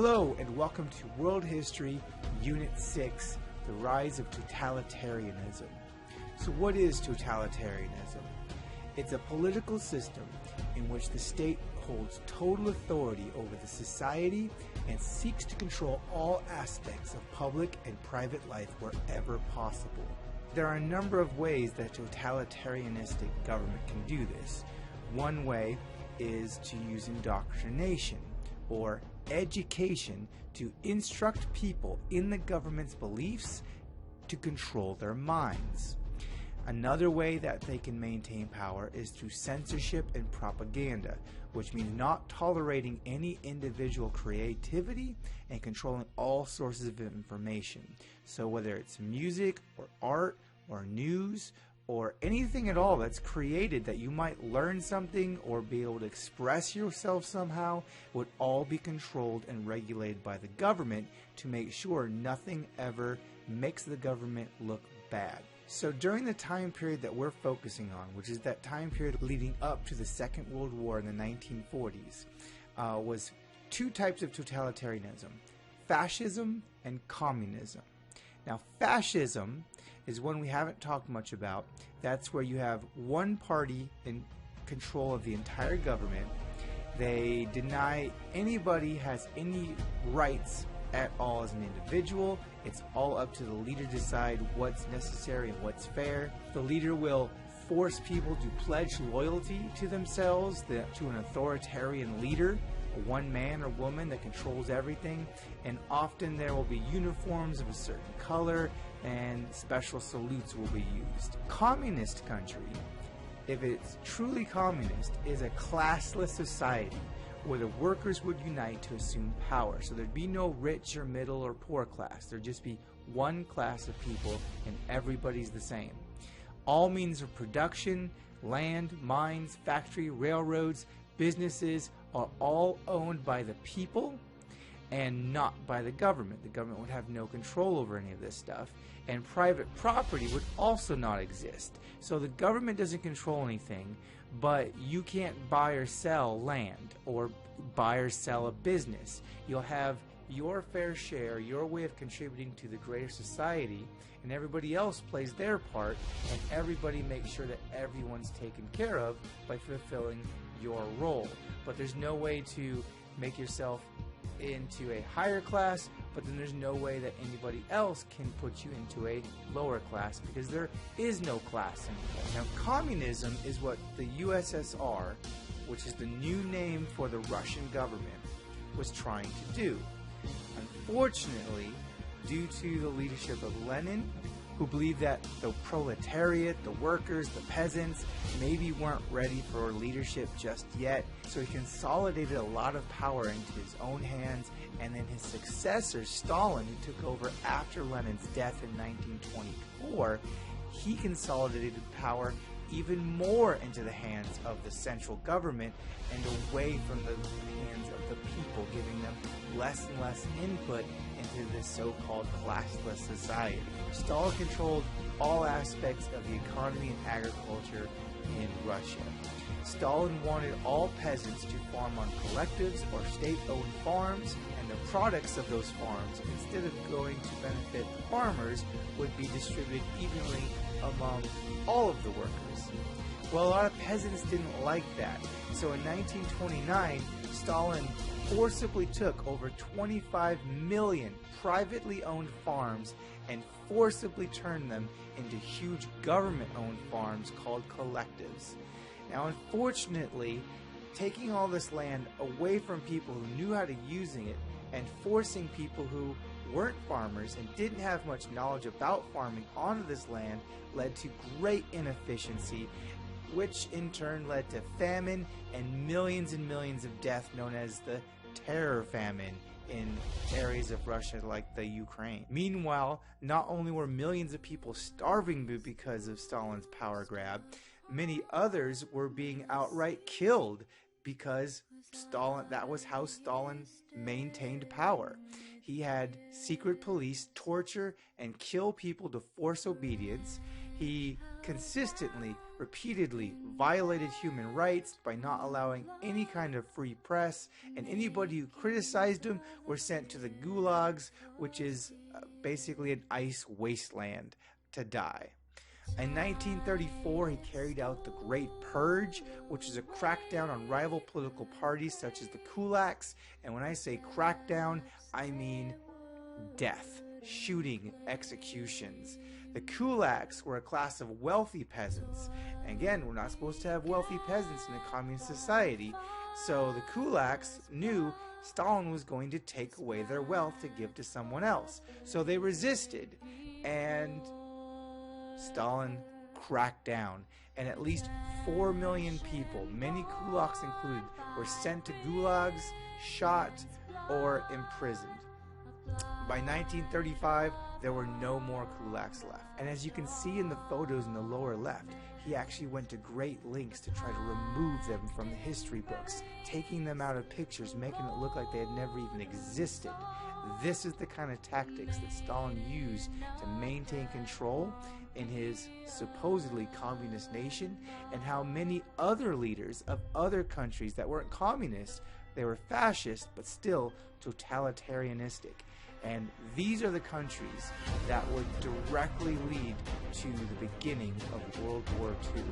Hello and welcome to World History, Unit 6, The Rise of Totalitarianism. So what is totalitarianism? It's a political system in which the state holds total authority over the society and seeks to control all aspects of public and private life wherever possible. There are a number of ways that a totalitarianistic government can do this. One way is to use indoctrination, or education, to instruct people in the government's beliefs to control their minds. Another way that they can maintain power is through censorship and propaganda, which means not tolerating any individual creativity and controlling all sources of information. So whether it's music or art or news or anything at all that's created that you might learn something or be able to express yourself somehow would all be controlled and regulated by the government to make sure nothing ever makes the government look bad. So during the time period that we're focusing on, which is that time period leading up to the Second World War in the 1940s, was two types of totalitarianism: fascism and communism. Now, fascism is one we haven't talked much about. That's where you have one party in control of the entire government. They deny anybody has any rights at all as an individual. It's all up to the leader to decide what's necessary and what's fair. The leader will force people to pledge loyalty to themselves, to an authoritarian leader, one man or woman that controls everything, and often there will be uniforms of a certain color and special salutes will be used. Communist country, if it's truly communist, is a classless society where the workers would unite to assume power. So there'd be no rich or middle or poor class. There'd just be one class of people and everybody's the same. All means of production, land, mines, factory, railroads, businesses are all owned by the people and not by the government. The government would have no control over any of this stuff, and private property would also not exist. So the government doesn't control anything, but you can't buy or sell land or buy or sell a business. You'll have your fair share, your way of contributing to the greater society, and everybody else plays their part, and everybody makes sure that everyone's taken care of by fulfilling your role. But there's no way to make yourself into a higher class, but then there's no way that anybody else can put you into a lower class because there is no class anymore. Now, communism is what the USSR, which is the new name for the Russian government, was trying to do. Unfortunately, due to the leadership of Lenin, who believed that the proletariat, the workers, the peasants, maybe weren't ready for leadership just yet, so he consolidated a lot of power into his own hands, and then his successor, Stalin, who took over after Lenin's death in 1924, he consolidated power even more into the hands of the central government and away from the hands of the people, giving them less and less input into this so-called classless society. Stalin controlled all aspects of the economy and agriculture in Russia. Stalin wanted all peasants to farm on collectives or state-owned farms, and the products of those farms, instead of going to benefit farmers, would be distributed evenly among all of the workers. Well, a lot of peasants didn't like that, so in 1929, Stalin forcibly took over 25 million privately owned farms and forcibly turned them into huge government-owned farms called collectives. Now, unfortunately, taking all this land away from people who knew how to using it and forcing people who weren't farmers and didn't have much knowledge about farming onto this land led to great inefficiency, which in turn led to famine and millions of death, known as the terror famine in areas of Russia like the Ukraine. Meanwhile, not only were millions of people starving because of Stalin's power grab, many others were being outright killed because that was how Stalin maintained power. He had secret police torture and kill people to force obedience. He consistently, repeatedly violated human rights by not allowing any kind of free press, and anybody who criticized him were sent to the gulags, which is basically an ice wasteland, to die. In 1934, he carried out the Great Purge, which is a crackdown on rival political parties such as the kulaks. And when I say crackdown, I mean death, shooting, executions. The kulaks were a class of wealthy peasants. And again, we're not supposed to have wealthy peasants in a communist society. So the kulaks knew Stalin was going to take away their wealth to give to someone else. So they resisted, and Stalin cracked down, and at least 4 million people, many kulaks included, were sent to gulags, shot, or imprisoned. By 1935, there were no more kulaks left. And as you can see in the photos in the lower left, he actually went to great lengths to try to remove them from the history books, taking them out of pictures, making it look like they had never even existed. This is the kind of tactics that Stalin used to maintain control in his supposedly communist nation, and how many other leaders of other countries that weren't communist, they were fascist, but still totalitarianistic. And these are the countries that would directly lead to the beginning of World War II.